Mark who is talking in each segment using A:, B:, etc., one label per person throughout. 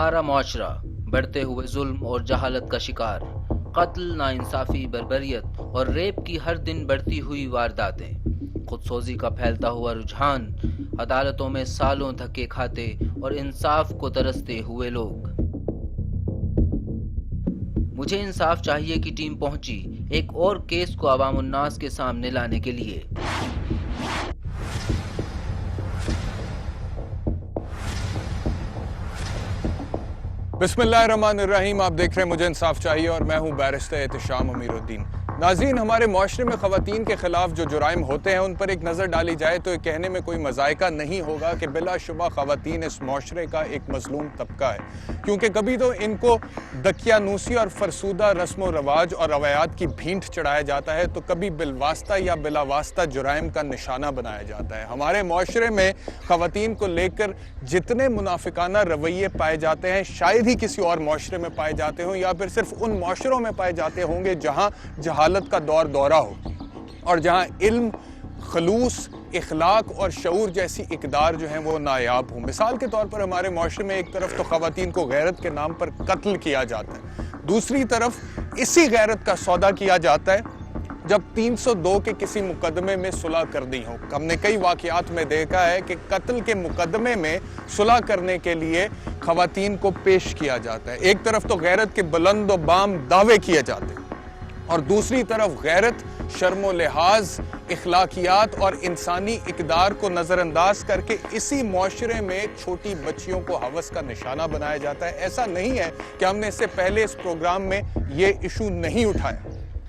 A: हमारा मुआशरा बढ़ते हुए जुल्म और जहालत का शिकार, कत्ल, नाइंसाफी, बर्बरियत और रेप की हर दिन बढ़ती हुई वारदातें, खुदसोजी का फैलता हुआ रुझान, अदालतों में सालों धक्के खाते और इंसाफ को तरसते हुए लोग। मुझे इंसाफ चाहिए की टीम पहुंची एक और केस को अवाम उन्नास के सामने लाने के लिए।
B: बिस्मिल्लाहिर्रहमानिर्रहीम। आप देख रहे हैं मुझे इंसाफ चाहिए और मैं हूं बैरिस्टर एहतशाम अमीरुद्दीन। नाज़रीन, हमारे माशरे में ख़वातीन के ख़िलाफ़ जो जुराइम होते हैं उन पर एक नज़र डाली जाए तो ये कहने में कोई मज़ायका नहीं होगा कि बिलाशुबा ख़वातीन इस माशरे का एक मज़लूम तबका है, क्योंकि कभी तो इनको दकियानूसी और फरसूदा रस्म व रवाज और रवायात की भींट चढ़ाया जाता है, तो कभी बिलवास्ता या बिलावास्ता जुराइम का निशाना बनाया जाता है। हमारे माशरे में ख़वातीन को लेकर जितने मुनाफिकाना रवैये पाए जाते हैं शायद ही किसी और माशरे में पाए जाते हों, या फिर सिर्फ उन माशरों में पाए जाते होंगे जहाँ जहालत का दौर दौरा हो और जहाँ इल्म, खलूस, इखलाक और शऊर जैसी इकदार जो हैं वो नायाब हों। मिसाल के तौर पर हमारे माशरे में एक तरफ तो ख़वातीन को गैरत के नाम पर कत्ल किया जाता है, दूसरी तरफ इसी गैरत का सौदा किया जाता है जब 302 के किसी मुकदमे में सुलह कर दी हो। हमने कई वाक़यात में देखा है कि कत्ल के मुकदमे में सुलह करने के लिए ख़वातीन को पेश किया जाता है। एक तरफ तो गैरत के बुलंद व बाम दावे किए जाते हैं और दूसरी तरफ गैरत, शर्मो लिहाज, इखलाकियात और इंसानी इकदार को नज़रअंदाज करके इसी माशरे में छोटी बच्चियों को हवस का निशाना बनाया जाता है। ऐसा नहीं है कि हमने इससे पहले इस प्रोग्राम में ये इशू नहीं उठाया,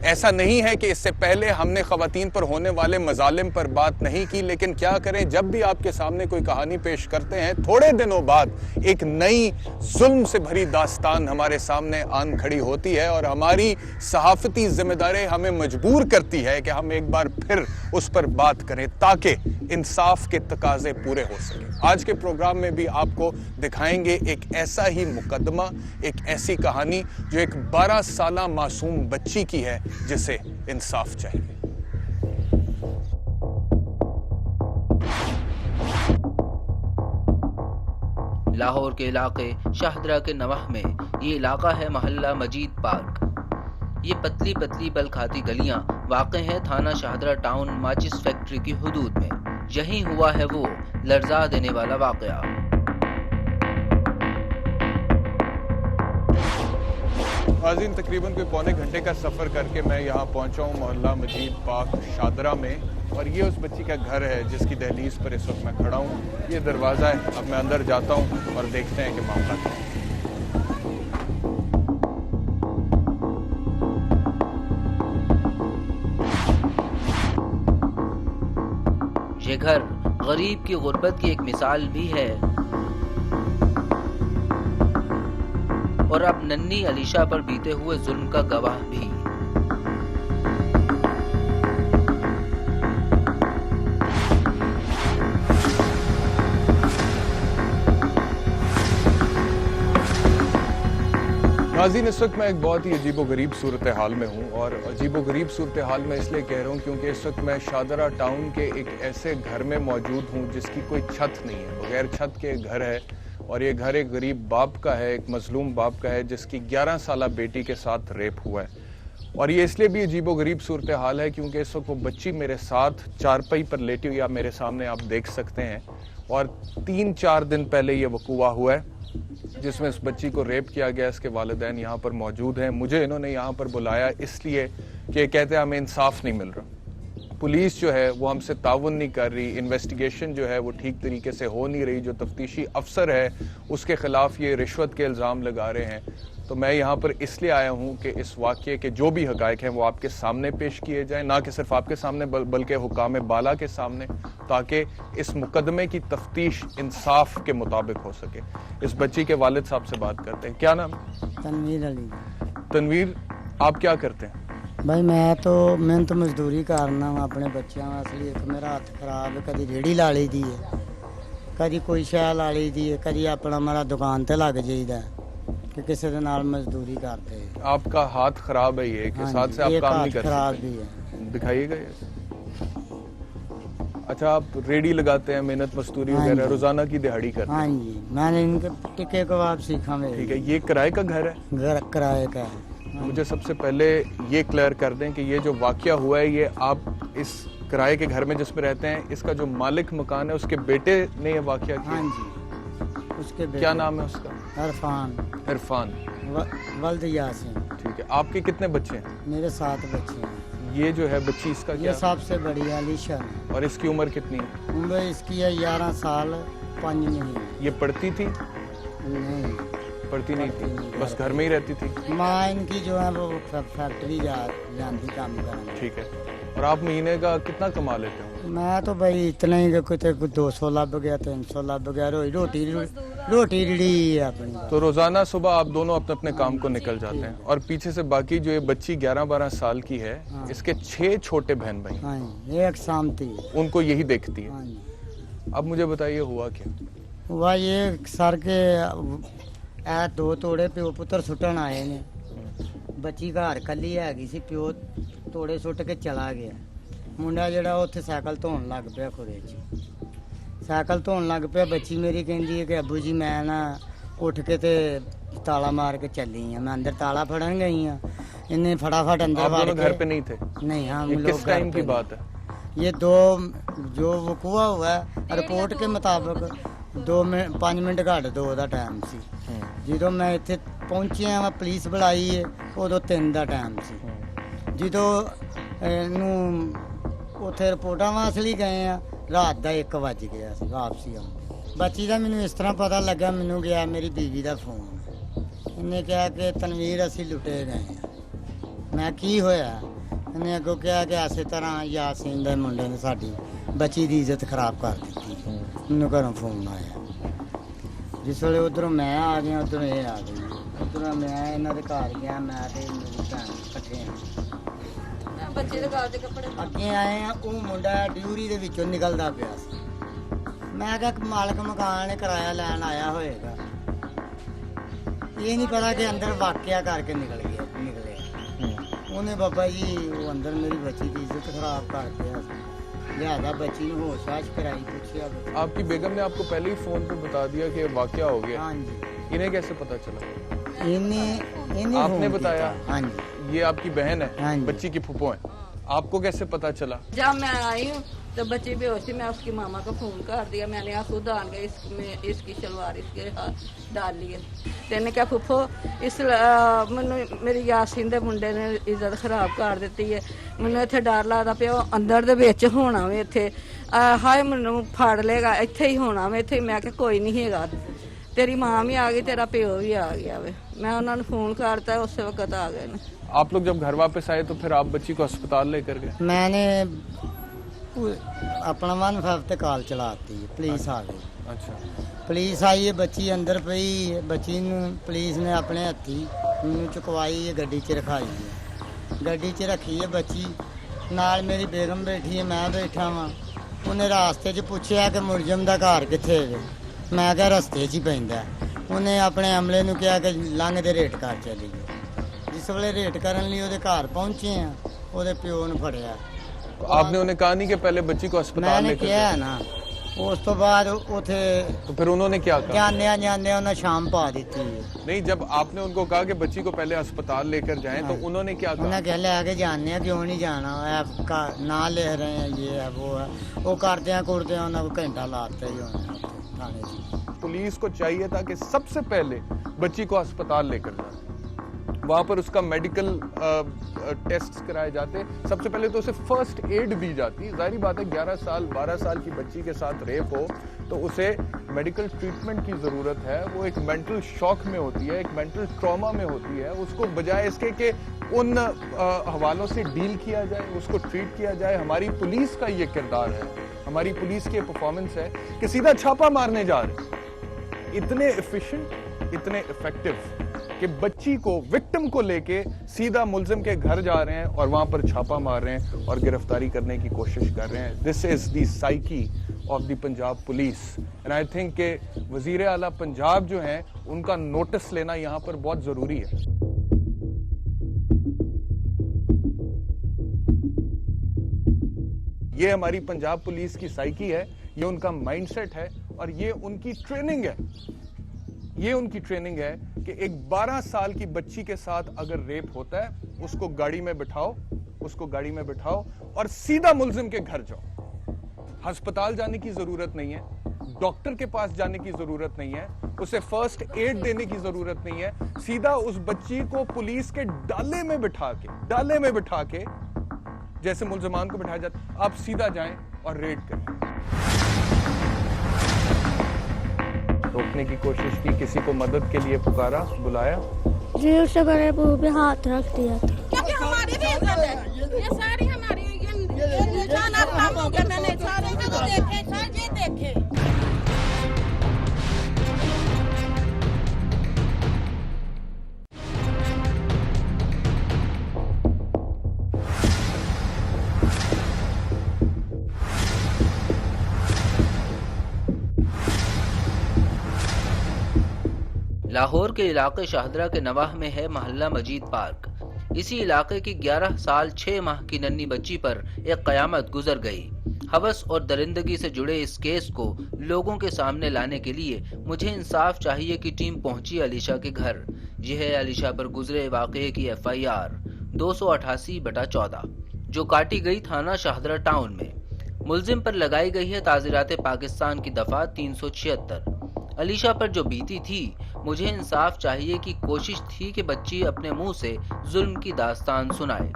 B: ऐसा नहीं है कि इससे पहले हमने ख़वातीन पर होने वाले मजालिम पर बात नहीं की, लेकिन क्या करें, जब भी आपके सामने कोई कहानी पेश करते हैं थोड़े दिनों बाद एक नई जुल्म से भरी दास्तान हमारे सामने आन खड़ी होती है और हमारी सहाफ़ती जिम्मेदारी हमें मजबूर करती है कि हम एक बार फिर उस पर बात करें ताकि इंसाफ के तकाजे पूरे हो सकें। आज के प्रोग्राम में भी आपको दिखाएंगे एक ऐसा ही मुकदमा, एक ऐसी कहानी जो एक 12 साला मासूम बच्ची की है जिसे इंसाफ चाहिए।
A: लाहौर के इलाके शाहदरा के नवाह में ये इलाका है मोहल्ला मजीद पार्क। ये पतली पतली बल खाती गलियां वाक़ हैं थाना शाहदरा टाउन माचिस फैक्ट्री की हुदूद में। यहीं हुआ है वो लर्जा देने वाला वाक़या।
B: नाज़रीन, तकरीबन कोई पौने घंटे का सफ़र करके मैं यहाँ पहुँचा हूँ मोहल्ला मजीद पार्क शाहदरा में, और ये उस बच्ची का घर है जिसकी दहलीज पर इस वक्त मैं खड़ा हूँ। ये दरवाज़ा है, अब मैं अंदर जाता हूँ और देखते हैं कि मामला क्या है।
A: ये घर गरीब की गुर्बत की एक मिसाल भी है और अब नन्ही अलीशा पर बीते हुए जुल्म का गवाह भी।
B: नाज़रीन, इस वक्त मैं एक बहुत ही अजीबोगरीब सूरत हाल में हूँ, और अजीबोगरीब सूरत हाल में इसलिए कह रहा हूँ क्योंकि इस वक्त मैं शाहदरा टाउन के एक ऐसे घर में मौजूद हूँ जिसकी कोई छत नहीं है, बगैर छत के घर है। और ये घर एक गरीब बाप का है, एक मजलूम बाप का है जिसकी 11 साला बेटी के साथ रेप हुआ है। और ये इसलिए भी अजीबोगरीब सूरत हाल है क्योंकि इस वक्त वो बच्ची मेरे साथ चारपाई पर लेटी हुई आप मेरे सामने आप देख सकते हैं, और 3-4 दिन पहले ये वक़ूआ हुआ है जिसमें इस बच्ची को रेप किया गया। इसके वालिदैन यहाँ पर मौजूद हैं। मुझे इन्होंने यहाँ पर बुलाया इसलिए कि कहते हैं हमें इंसाफ नहीं मिल रहा, पुलिस जो है वो हमसे ताउन नहीं कर रही, इन्वेस्टिगेशन जो है वो ठीक तरीके से हो नहीं रही, जो तफ्तीशी अफसर है उसके ख़िलाफ़ ये रिश्वत के इल्ज़ाम लगा रहे हैं। तो मैं यहाँ पर इसलिए आया हूँ कि इस वाक़ये के जो भी हक़ाइक़ हैं वो आपके सामने पेश किए जाएँ, ना कि सिर्फ आपके सामने बल्कि हुकाम बाला के सामने, ताकि इस मुकदमे की तफ्तीश इंसाफ के मुताबिक हो सके। इस बच्ची के वालिद साहब से बात करते हैं। क्या नाम?
C: तनवीर अली।
B: तनवीर, आप क्या करते हैं?
C: भाई मैं तो मेहनत मजदूरी करना वा अपने बच्चों वास्ते। एक मेरा हथ खराब है, कभी रेहड़ी ला ली दी है, कभी कोई शह ला ली दी है, कभी अपना मेरा दुकान ते लग जाइदा कि किसी के नाल मजदूरी करते हैं।
B: आपका हाथ खराब है, ये के साथ से आप काम नहीं कर सकते?
C: खराब भी है।
B: दिखाइएगा। अच्छा, आप रेडी लगाते हैं, मेहनत मजदूरी
C: हाँ
B: वगैरह
C: जी।
B: रोजाना की दिहाड़ी करते
C: हाँ जी, मैंने इनके टिक्के कबाब सीखा
B: हैं?
C: मेरे
B: ठीक है, ये किराए का घर है?
C: घर किराए का है।
B: मुझे सबसे पहले ये क्लियर कर दें कि ये जो वाकया हुआ है, ये आप इस किराए के घर में जिसमें रहते हैं, इसका जो मालिक मकान है उसके बेटे ने ये वाकया
C: हाँ
B: किया?
C: जी, उसके
B: क्या
C: बेटे
B: नाम है उसका?
C: इरफान
B: इरफान।
C: वल्द यासिन।
B: ठीक है, आपके कितने बच्चे हैं?
C: मेरे 7 बच्चे हैं।
B: ये जो है बच्ची, इसका
C: ये
B: क्या?
C: सबसे बड़ी आलिशा है।
B: और इसकी उम्र कितनी है?
C: उम्र इसकी है 11 साल 5 महीने।
B: ये पढ़ती थी?
C: नहीं,
B: पढ़ती नहीं
C: पढ़ती नहीं,
B: थी, बस घर में ही रहती थी?
C: माँ इनकी जो है वो फैक्ट्री जाती काम करने।
B: ठीक है, और आप महीने का कितना कमा लेते हो?
C: मैं तो भाई इतना ही कि कुछ 200 लग गया, 300 लग गया। रोटी रीढ़ी है अपनी।
B: तो रोजाना सुबह आप दोनों अपने अपने काम को निकल जाते हैं, और पीछे से बाकी जो ये बच्ची 11-12 साल की है,
C: हाँ।
B: इसके 6 छोटे बहन भाई,
C: हाँ जी, एक शांति है।
B: उनको यही देखती है।
C: हाँ जी,
B: अब मुझे बताइए हुआ क्या?
C: हुआ ये सर के ਇਹ 2 ਤੋੜੇ ਪਿਓ ਪੁੱਤਰ ਸੁੱਟਣ ਆਏ ਨੇ। ਬੱਚੀ ਘਰ ਕੱਲੀ ਹੈਗੀ ਸੀ, ਪਿਓ ਤੋੜੇ ਸੁੱਟ ਕੇ ਚਲਾ ਗਿਆ। ਮੁੰਡਾ ਜਿਹੜਾ ਉੱਥੇ ਸਾਈਕਲ ਧੋਣ ਲੱਗ ਪਿਆ ਖੁਰੇ 'ਚ। ਸਾਈਕਲ ਧੋਣ ਲੱਗ ਪਿਆ, ਬੱਚੀ ਮੇਰੀ ਕਹਿੰਦੀ ਹੈ ਕਿ ਅੱਬੂ ਜੀ ਮੈਂ ਨਾ ਉੱਠ ਕੇ ਤੇ ਤਾਲਾ ਮਾਰ ਕੇ ਚੱਲੀ ਆ। मैं अंदर ताला फड़न गई हाँ, इन्हें फटाफट अंदर
B: आप
C: वाड़
B: दोनों
C: के-
B: घर पे नहीं थे?
C: नहीं, हम
B: ये
C: लोग
B: किस
C: घर
B: टाइम
C: पे
B: की
C: नहीं।
B: बात है?
C: ये जो वकूआ हुआ है रिपोर्ट के मुताबिक 5 ਮਿੰਟ ਘੱਟ 2 ਦਾ ਟਾਈਮ ਸੀ। ਜਦੋਂ ਮੈਂ ਇੱਥੇ ਪਹੁੰਚਿਆ ਵਾ ਪੁਲਿਸ ਬੁਲਾਈ ਹੈ, ਉਦੋਂ 3 ਦਾ ਟਾਈਮ ਸੀ। ਜਦੋਂ ਇਹਨੂੰ ਉੱਥੇ ਰਿਪੋਰਟਾਂ ਵਾਸਤੇ ਗਏ ਆ, ਰਾਤ ਦਾ 1 ਵੱਜ ਗਿਆ ਸੀ ਵਾਪਸੀ ਆਉਂਦੇ। ਬੱਚੀ ਦਾ ਮੈਨੂੰ ਇਸ ਤਰ੍ਹਾਂ ਪਤਾ ਲੱਗਾ, ਮੈਨੂੰ ਗਿਆ ਮੇਰੀ ਬੀਵੀ ਦਾ ਫੋਨ। ਇਹਨੇ ਕਿਹਾ ਕਿ ਤਨਵੀਰ ਅਸੀਂ ਲੁੱਟੇ ਗਏ ਆ। ਮੈਂ ਕੀ ਹੋਇਆ? ਇਹਨੇ ਅੱਗੋਂ ਕਿਹਾ ਕਿ ਐਸੇ ਤਰ੍ਹਾਂ ਯਾਸੀਨ ਦੇ ਮੁੰਡੇ ਨੇ ਸਾਡੀ ਬੱਚੀ ਦੀ ਇੱਜ਼ਤ ਖਰਾਬ ਕਰ ਦਿੱਤੀ। ਮੈਨੂੰ ਘਰੋਂ ਫੋਨ ਆਇਆ। ਜਿਸ ਵੇਲੇ ਉਧਰੋਂ ਮੈਂ ਆ ਗਿਆ, ਉਧਰੋਂ ਇਹ ਆ ਗਈ। ਉਧਰੋਂ ਮੈਂ ਇਹਨਾਂ ਦੇ ਘਰ ਗਿਆ, ਮੈਂ ਤੇ ਮੇਰੀ ਭੈਣ ਇਕੱਠੇ ਆ।
D: ਬੱਚੇ ਦੇ ਘਰ ਦੇ ਕੱਪੜੇ
C: ਅੱਗੇ ਆਏ ਆ, ਉਹ ਮੁੰਡਾ ਡਿਊਰੀ ਦੇ ਵਿੱਚੋਂ ਨਿਕਲਦਾ ਪਿਆ ਸੀ। ਮੈਂ ਕਿਹਾ ਕਿ ਮਾਲਕ ਮਕਾਨ ਨੇ ਕਿਰਾਇਆ ਲੈਣ ਆਇਆ ਹੋਏਗਾ। ਇਹ ਨਹੀਂ ਪਤਾ ਕਿ ਅੰਦਰ ਵਾਕਿਆ ਕਰਕੇ ਨਿਕਲਿਆ। ਉਹਨੇ ਬਾਬਾ ਜੀ ਉਹ ਅੰਦਰ ਮੇਰੀ ਬੱਚੀ ਦੀ ਇੱਜ਼ਤ ਖਰਾਬ ਕਰ ਦਿਆ। लिहाजा बच्ची ने होश वाश कराई, पूछिया।
B: आपकी बेगम ने आपको पहले ही फोन पे बता दिया कि ये वाकया हो गया?
C: हाँ जी,
B: इन्हें कैसे पता चला?
C: इन्हें
B: आपने बताया?
C: हाँ जी,
B: ये आपकी बहन
C: हाँ
B: है,
C: जी।
B: बच्ची की फूफो है, आपको कैसे पता चला?
D: जब मैं आई हूँ तो बच्ची बेहोश थी। मैं उसकी मामा को फोन कर दिया। मैंने यहाँ खुद आन गए इसकी शलवार इसके हाथ डाल लिए। तेने क्या फुफो मैनू मेरी यासीन दे मुंडे ने इज्जत खराब कर दी है। मैनू इत्थे डर लगदा पिया अंदर दे विच होना वे इत्थे। हाय मैनू फड़ लेगा, इत्थे ही होना वे इत्थे। मैं क्या कोई नहीं हैगा, तेरी माँ भी आ गई, तेरा प्यो भी आ गया वे। मैं उन्होंने फोन करता, उस वक्त आ गए ने।
B: आप लोग जब घर वापस आए तो फिर आप बच्ची को अस्पताल लेकर गए?
C: मैंने अपना 1 ਤੇ ਕਾਲ ਚਲਾਤੀ, ਪੁਲਿਸ ਆ ਗਈ।
B: अच्छा,
C: ਪੁਲਿਸ ਆਈ ਹੈ, ਬੱਚੀ ਅੰਦਰ ਪਈ ਹੈ। ਬੱਚੀ ਨੂੰ ਪੁਲਿਸ ਨੇ ਆਪਣੇ ਹੱਥੀ ਮੈਨੂੰ ਚੁਕਵਾਈ ਹੈ, ਗੱਡੀ 'ਚ ਰਖਾਈ ਹੈ। ਗੱਡੀ 'ਚ ਰੱਖੀ ਹੈ ਬੱਚੀ, ਨਾਲ ਮੇਰੀ ਬੇਗਮ ਬੈਠੀ ਹੈ, ਮੈਂ ਬੈਠਾ ਵਾਂ। ਉਹਨੇ ਰਾਸਤੇ 'ਚ ਪੁੱਛਿਆ ਕਿ ਮੁਲਜ਼ਮ ਦਾ ਘਰ ਕਿੱਥੇ ਹੈ। ਮੈਂ ਕਿਹਾ ਰਸਤੇ 'ਚ ਹੀ ਪੈਂਦਾ। ਉਹਨੇ ਆਪਣੇ ਅਮਲੇ ਨੂੰ ਕਿਹਾ ਕਿ ਲੰਘ ਦੇ ਰੇਟ ਕਰ ਚੱਲੀਏ। ਜਿਸ ਵੇਲੇ ਰੇਟ ਕਰਨ ਲਈ ਉਹਦੇ ਘਰ ਪਹੁੰਚੇ ਆ, ਉਹਦੇ ਪਿਓ ਨੂੰ ਫੜਿਆ।
B: तो आपने उन्हें कहा नहीं कि पहले बच्ची को अस्पताल
C: मैंने
B: लेकर
C: किया है
B: गए?
C: ना। ਉਸ ਤੋਂ ਬਾਅਦ ਉਥੇ
B: तो फिर उन्होंने क्या कहा?
C: ਜਾਂਦੇ ਉਹਨਾਂ ਸ਼ਾਮ ਪਾ ਦਿੱਤੀ ਹੈ।
B: नहीं, जब आपने उनको कहा कि बच्ची को पहले अस्पताल लेकर जाएं तो उन्होंने क्या
C: ਉਹਨਾਂ
B: कहा?
C: ਕਿਹਾ ਲੈ ਕੇ ਜਾਂਦੇ ਆ, ਕਿਉਂ ਨਹੀਂ ਜਾਣਾ, ਨਾ ਲਿਖ ਰਹੇ ਆ, ਇਹ ਹੈ ਉਹ ਹੈ। ਉਹ ਕਰਦਿਆਂ ਕੁਰਦਿਆਂ ਉਹਨਾਂ को ਘੰਟਾ ਲਾਤਾ ਹੀ ਹੋਣਾ ਉੱਥੇ ਥਾਣੇ 'ਚ।
B: पुलिस को चाहिए था कि सबसे पहले बच्ची को अस्पताल लेकर जाए, वहाँ पर उसका मेडिकल टेस्ट कराए जाते, सबसे पहले तो उसे फर्स्ट एड दी जाती। जाहिर बात है 11 साल 12 साल की बच्ची के साथ रेप हो तो उसे मेडिकल ट्रीटमेंट की ज़रूरत है। वो एक मेंटल शॉक में होती है, एक मेंटल ट्रॉमा में होती है। उसको बजाय इसके कि उन हवालों से डील किया जाए, उसको ट्रीट किया जाए। हमारी पुलिस का ये किरदार है, हमारी पुलिस की परफॉर्मेंस है कि सीधा छापा मारने जा रहे हैं। इतने एफिशिएंट, इतने इफेक्टिव कि बच्ची को, विक्टिम को लेके सीधा मुलजिम के घर जा रहे हैं और वहां पर छापा मार रहे हैं और गिरफ्तारी करने की कोशिश कर रहे हैं। This is the psyche of the Punjab police and I think कि वजीर आला पंजाब जो हैं उनका नोटिस लेना यहाँ पर बहुत जरूरी है। ये हमारी पंजाब पुलिस की साइकी है, ये उनका माइंडसेट है और ये उनकी ट्रेनिंग है। ये उनकी ट्रेनिंग है कि एक 12 साल की बच्ची के साथ अगर रेप होता है, उसको गाड़ी में बिठाओ और सीधा मुलजिम के घर जाओ। अस्पताल जाने की जरूरत नहीं है, डॉक्टर के पास जाने की जरूरत नहीं है, उसे फर्स्ट एड देने की जरूरत नहीं है। सीधा उस बच्ची को पुलिस के डाले में बिठा के जैसे मुलजमान को बिठाया जाता, आप सीधा जाएं और रेड करें। रोकने की कोशिश की, किसी को मदद के लिए पुकारा, बुलाया।
E: जी उससे मेरे मुंह पे हाथ रख दिया था।
F: क्योंकि हमारी भी इज्जत है, ये सारी हमारी ये निशान आप काम हो गया, मैंने सारे जगह देखे, सारे देखे।
A: लाहौर के इलाके शाहदरा के नवाह में है मोहल्ला मजीद पार्क। इसी इलाके की 11 साल 6 माह की नन्ही बच्ची पर एक कयामत गुजर गई। हवस और दरिंदगी से जुड़े इस केस को लोगों के सामने लाने के लिए मुझे इंसाफ चाहिए की टीम पहुंची अलीशा के घर। यह है अलीशा पर गुजरे वाकये की FIR 288/14 जो काटी गई थाना शाहदरा टाउन में। मुलजिम पर लगाई गई है ताज़ीरात पाकिस्तान की दफा 376। अलीशा पर जो बीती थी, मुझे इंसाफ चाहिए की कोशिश थी कि बच्ची अपने मुंह से जुल्म की दास्तान सुनाए,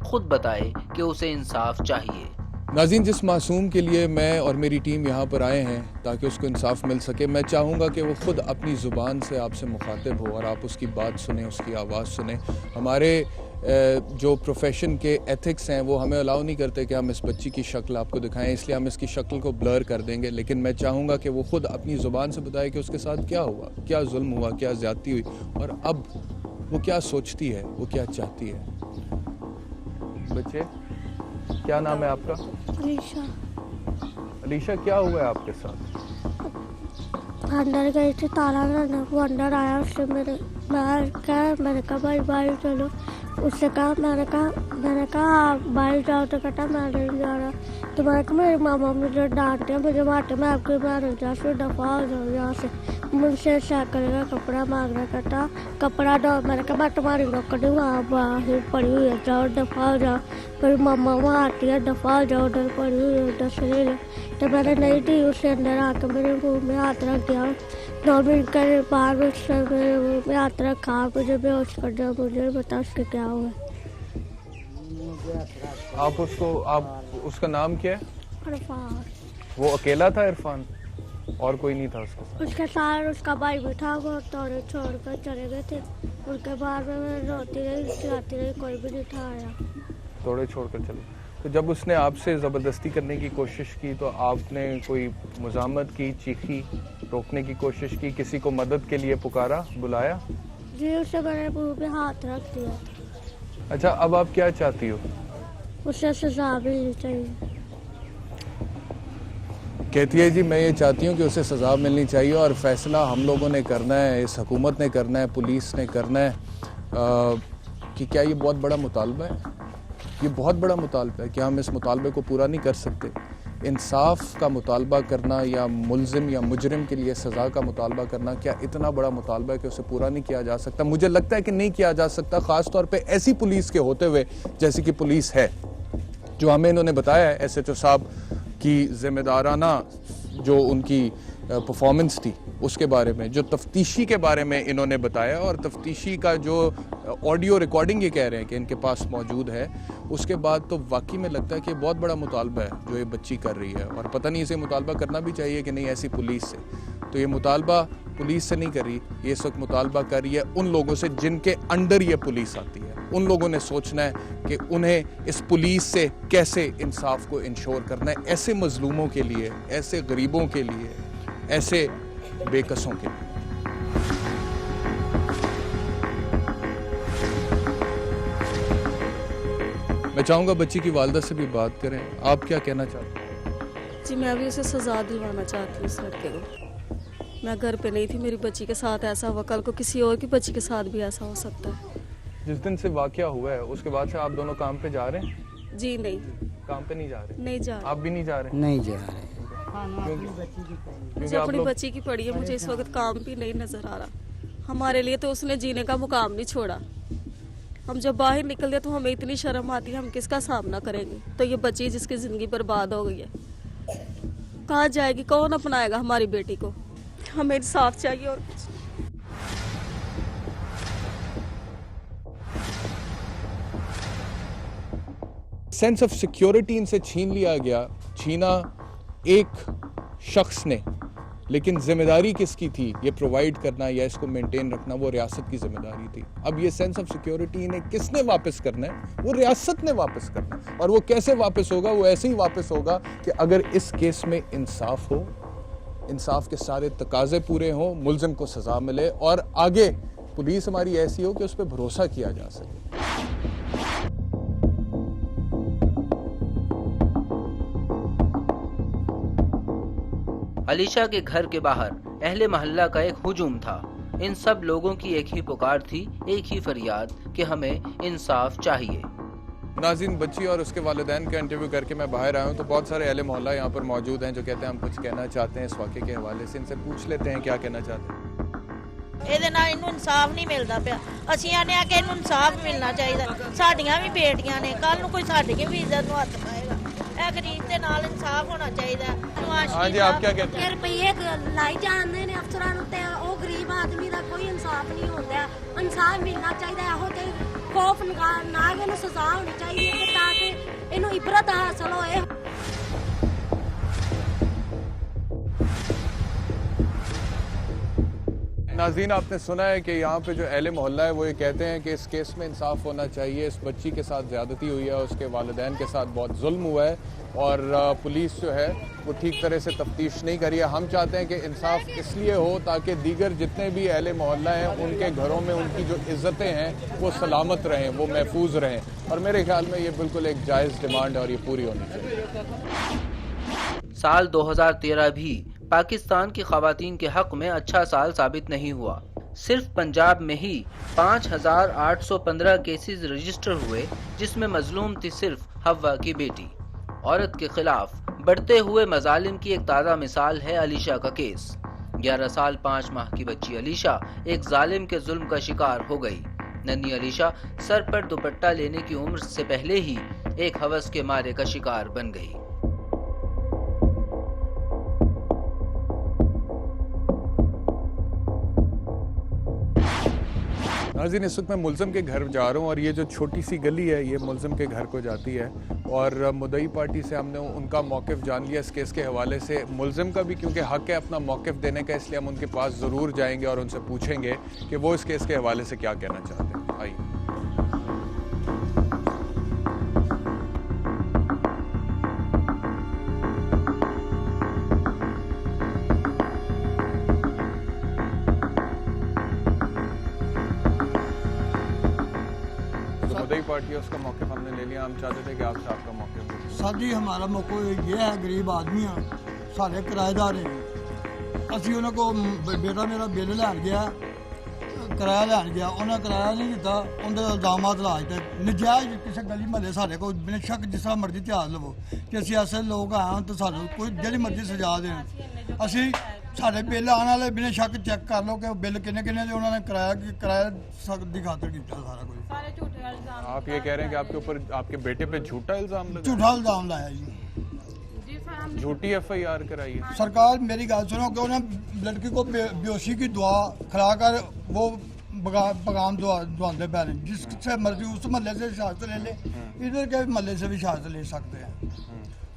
A: खुद बताए कि उसे इंसाफ चाहिए।
B: नाज़रीन, जिस मासूम के लिए मैं और मेरी टीम यहाँ पर आए हैं ताकि उसको इंसाफ मिल सके, मैं चाहूँगा कि वो खुद अपनी ज़ुबान से आपसे मुखातिब हो और आप उसकी बात सुने, उसकी आवाज़ सुने। हमारे जो प्रोफेशन के एथिक्स हैं वो हमें अलाउ नहीं करते कि हम इस बच्ची की शक्ल आपको दिखाएं, इसलिए हम इसकी शक्ल को ब्लर कर देंगे। लेकिन मैं चाहूँगा कि वो खुद अपनी ज़ुबान से बताए कि उसके साथ क्या हुआ, क्या जुल्म हुआ, क्या ज़्यादती हुई और अब वो क्या सोचती है, वो क्या चाहती है। बच्चे, क्या नाम है आपका? अलीशा, क्या हुआ है आपके साथ?
E: अंदर गई थी, ताला लगाना, वो अंदर आया, उससे मैंने कहा भाई चलो। उससे कहा, मैंने कहा बाहर जाओ, तो कहता मैं नहीं जा रहा। तो मैंने कहा मेरी मामा मुझे डांटते हैं, मुझे मारते, मैं आपके बाहर जा से दफा हो जाओ यहाँ से। मुझसे साइकिल का कपड़ा मांग रहा, कहता कपड़ा दो। मैंने कहा मैं तुम्हारी नौकरी वहाँ बाहर पड़ी हुई है, जाओ दफा हो जाओ। मेरी मामा वहाँ आती है, दफा हो जाओ, उधर पड़ी हुई है, उधर से ले लो। तो मैंने नहीं दी, उससे अंदर आकर मेरे मुँह में हाथ रख दिया। 2 मिनट के बाद मेरे मुँह में हाथ रखा, मुझे बेहोश कर दिया। मुझे बता उसके क्या हुआ।
B: आप उसका नाम क्या है?
E: इरफान।
B: वो अकेला था इरफान, और कोई नहीं था
E: उसके साथ उसका भाई भी था, वो तोड़े छोड़ कर चले गए थे। उनके बाद में मैं रोती रही, चिल्लाती रही, कोई भी नहीं था आया।
B: तोड़े छोड़कर चले। तो जब उसने आपसे ज़बरदस्ती करने की कोशिश की तो आपने कोई मुज़ाहमत की, चीखी, रोकने की कोशिश की, किसी को मदद के लिए पुकारा, बुलाया?
E: जी उससे मेरे मुँह पे हाथ रख दिया।
B: अच्छा, अब आप क्या चाहती हो?
E: उससे सजा मिलनी चाहिए।
B: कहती है जी मैं ये चाहती हूँ कि उसे सज़ा मिलनी चाहिए और फैसला हम लोगों ने करना है, इस हुकूमत ने करना है, पुलिस ने करना है कि क्या ये बहुत बड़ा मुतालबा है। ये बहुत बड़ा मुतालबा है कि हम इस मुतालबे को पूरा नहीं कर सकते। इंसाफ का मुतालबा करना या मुलजिम या मुजरिम के लिए सज़ा का मुतालबा करना क्या इतना बड़ा मुतालबा है कि उसे पूरा नहीं किया जा सकता? मुझे लगता है कि नहीं किया जा सकता, ख़ास तौर पे ऐसी पुलिस के होते हुए जैसी कि पुलिस है। जो हमें इन्होंने बताया है SHO साहब की ज़िम्मेदाराना जो उनकी परफॉर्मेंस थी उसके बारे में, जो तफ्तीशी के बारे में इन्होंने बताया और तफ्तीशी का जो ऑडियो रिकॉर्डिंग ये कह रहे हैं कि इनके पास मौजूद है, उसके बाद तो वाकई में लगता है कि बहुत बड़ा मुतालबा है जो ये बच्ची कर रही है। और पता नहीं इसे मुतालबा करना भी चाहिए कि नहीं ऐसी पुलिस से। तो ये मुतालबा पुलिस से नहीं कर रही, ये इस वक्त मुतालबा कर रही है उन लोगों से जिनके अंडर ये पुलिस आती है। उन लोगों ने सोचना है कि उन्हें इस पुलिस से कैसे इंसाफ को इंश्योर करना है, ऐसे मजलूमों के लिए, ऐसे गरीबों के लिए, ऐसे बेकसों के लिए। मैं चाहूँगा बच्ची की वालिदा से भी बात करें। आप क्या कहना चाहते हैं?
G: जी मैं भी उसे सज़ा दिलवाना चाहती हूँ उस लड़के को। मैं घर पे नहीं थी, मेरी बच्ची के साथ ऐसा हुआ, कल को किसी और की बच्ची के साथ भी ऐसा हो सकता है।
B: जिस दिन से वाकया हुआ है उसके बाद से आप दोनों काम पे जा रहे हैं?
G: जी नहीं,
B: काम पे नहीं जा रहे?
G: नहीं जा रही।
B: आप भी नहीं जा रहे?
C: नहीं जा रहे।
G: मुझे अपनी बच्ची की पड़ी है, मुझे इस वक्त काम भी नहीं नजर आ रहा। हमारे लिए तो उसने जीने का मुकाम नहीं छोड़ा। हम जब बाहर निकलते तो हमें इतनी शर्म आती है, हम किसका सामना करेंगे। तो ये बच्ची जिसकी जिंदगी बर्बाद हो गई है, कहाँ जाएगी, कौन अपनाएगा हमारी बेटी को। हमें इंसाफ चाहिए और कुछ।
B: सेंस ऑफ सिक्योरिटी इनसे छीन लिया गया। छीना एक शख्स ने, लेकिन जिम्मेदारी किसकी थी? ये प्रोवाइड करना या इसको मेंटेन रखना वो रियासत की जिम्मेदारी थी। अब ये सेंस ऑफ सिक्योरिटी इन्हें किसने वापस करना है? वो रियासत ने वापस करना है। और वो कैसे वापस होगा? वो ऐसे ही वापस होगा कि अगर इस केस में इंसाफ हो, इंसाफ के सारे तकाजे पूरे हों, मुल्जिम को सजा मिले और आगे पुलिस हमारी ऐसी हो कि उस पर भरोसा किया जा सके।
A: अलीशा के घर के बाहर अहले मोहल्ला का एक हुजूम था। इन सब लोगों की एक ही पुकार थी, एक ही फरियाद कि हमें इंसाफ चाहिए।
B: नाज़रीन, बच्ची और उसके वालिदैन का इंटरव्यू करके मैं बाहर आया हूँ तो बहुत सारे अहले मोहल्ला यहाँ पर मौजूद हैं जो कहते हैं हम कुछ कहना चाहते हैं इस वाक़े के हवाले से। इनसे पूछ लेते हैं क्या कहना चाहते हैं।
H: ਇਹਦੇ ਨਾਲ ਇਹਨੂੰ ਇਨਸਾਫ ਨਹੀਂ ਮਿਲਦਾ ਪਿਆ। ਅਸੀਂ ਆਨੇ ਆ ਕਿ ਇਹਨੂੰ ਇਨਸਾਫ ਮਿਲਣਾ ਚਾਹੀਦਾ। ਸਾਡੀਆਂ ਵੀ ਬੇਟੀਆਂ ਨੇ, ਕੱਲ ਨੂੰ ਕੋਈ ਸਾਡੀ ਵੀ ਇੱਜ਼ਤ ਨੂੰ ਹੱਥ ਪਾਏਗਾ। ਇਹ ਗਰੀਬ ਦੇ ਨਾਲ ਇਨਸਾਫ ਹੋਣਾ ਚਾਹੀਦਾ।
B: हाँ जी, आप क्या कहते हैं?
E: ਰੁਪਈਏ ਲਾਈ ਜਾਂਦੇ ਨੇ ਅਫਸਰਾਂ ਨੂੰ ਤੇ ਉਹ ਗਰੀਬ ਆਦਮੀ ਦਾ ਕੋਈ ਇਨਸਾਫ ਨਹੀਂ ਹੁੰਦਾ। ਇਨਸਾਫ ਮਿਲਣਾ ਚਾਹੀਦਾ। ਇਹੋ ਤੇ ਖੌਫ ਨਾਗ ਨੂੰ ਸਜ਼ਾ ਹੋਣੀ ਚਾਹੀਦੀ ਹੈ ਤਾਂ ਕਿ ਇਹਨੂੰ ਇਬਰਤ ਹਾਸਲ ਹੋਏ।
B: नाज़रीन, आपने सुना है कि यहाँ पे जो अहले मोहल्ला है वो ये कहते हैं कि इस केस में इंसाफ होना चाहिए। इस बच्ची के साथ ज़्यादती हुई है, उसके वालिदैन के साथ बहुत जुल्म हुआ है और पुलिस जो है वो ठीक तरह से तफ्तीश नहीं करी है। हम चाहते हैं कि इंसाफ इसलिए हो ताकि दीगर जितने भी अहले मोहल्ला हैं उनके घरों में उनकी जो इज़्ज़तें हैं वो सलामत रहें, वो महफूज रहें। और मेरे ख्याल में ये बिल्कुल एक जायज़ डिमांड है और ये पूरी होनी चाहिए।
A: साल 2013 भी पाकिस्तान की खवातीन के हक में अच्छा साल साबित नहीं हुआ। सिर्फ पंजाब में ही 5,815 केसेस रजिस्टर हुए, जिसमें मजलूम थी सिर्फ हवा की बेटी। औरत के खिलाफ बढ़ते हुए मजालिम की एक ताज़ा मिसाल है अलीशा का केस। 11 साल 5 माह की बच्ची अलीशा एक जालिम के जुल्म का शिकार हो गई। नन्ही अलीशा सर पर दुपट्टा लेने की उम्र से पहले ही एक हवस के मारे का शिकार बन गई।
B: नाज़रीन, इस वक्त मैं मुल्ज़िम के घर जा रहा हूँ और ये जो छोटी सी गली है ये मुल्ज़िम के घर को जाती है और मुद्दई पार्टी से हमने उनका मौक़िफ़ जान लिया इस केस के हवाले से। मुल्ज़िम का भी क्योंकि हक़ है अपना मौक़िफ़ देने का, इसलिए हम उनके पास ज़रूर जाएंगे और उनसे पूछेंगे कि वो इस केस के हवाले से क्या कहना चाहते हैं। आइए। मुद्दई पार्टी है, उसका मौक़िफ़ हमने ले लिया। हम चाहते थे कि आपसे आपका मौक़िफ़ दें।
I: सर जी, हमारा मौक़िफ़ ये है, गरीब आदमी हैं, सारे किराएदार हैं। असी उन्हें को बेटा मेरा बिल लैन गया, किराया लैन गया, उन्हें किराया नहीं दिता, उनके इल्जामात ला दिते नजायज़। किसी गली महल्ले सारे को बिना शक जिस तरह मर्जी ध्यान लवो कि असी ऐसे लोग हैं तो सानू कोई जिहड़ी मर्जी सजा देन। असी साढ़े बिल आने वाले बिना शक चेक कर लो कि बिल किन्ने किन्ने दे उन्होंने किराया की खातर किया सारा कुछ।
B: आप ये कह रहे हैं कि आपके ऊपर आपके बेटे पे झूठा इल्ज़ाम लगा?
I: झूठा इल्ज़ाम लाया जी,
B: झूठी FIR कराई है।
I: सरकार मेरी गल सुनो कि उन्हें लड़की को बेहोशी की दुआ खिलाकर वो पैगाम दुआते पै रहे। जिससे मर्जी उस महल्ले से शहादत ले ले, इधर के महल्ले से भी शहादत ले सकते हैं।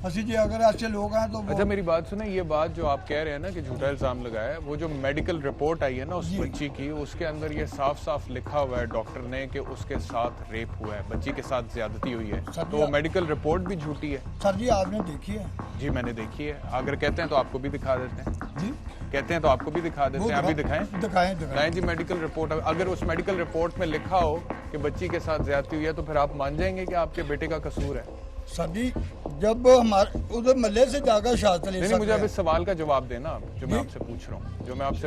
I: असी जी अगर ऐसे लोग हैं तो
B: अच्छा, मेरी बात सुने, ये बात जो आप कह रहे हैं ना कि झूठा इल्ज़ाम लगाया है, वो जो मेडिकल रिपोर्ट आई है ना उस बच्ची की, उसके अंदर ये साफ साफ लिखा हुआ है डॉक्टर ने कि उसके साथ रेप हुआ है, बच्ची के साथ ज्यादती हुई है। तो वो मेडिकल रिपोर्ट भी झूठी है।
I: सर जी, आपने देखी है?
B: जी मैंने देखी है। अगर कहते हैं तो आपको भी दिखा देते हैं।
I: जी
B: कहते हैं तो आपको भी दिखा देते हैं। अभी दिखाएं?
I: दिखाएं
B: जी मेडिकल रिपोर्ट। अगर उस मेडिकल रिपोर्ट में लिखा हो कि बच्ची के साथ ज्यादती हुई है तो फिर आप मान जाएंगे कि आपके बेटे का कसूर है?
I: सदी जब हमारे उधर महल्ले से जाकर शहादत ले
B: नहीं, मुझे अब
I: सकते
B: इस सवाल का जवाब देना आप, जो मैं आपसे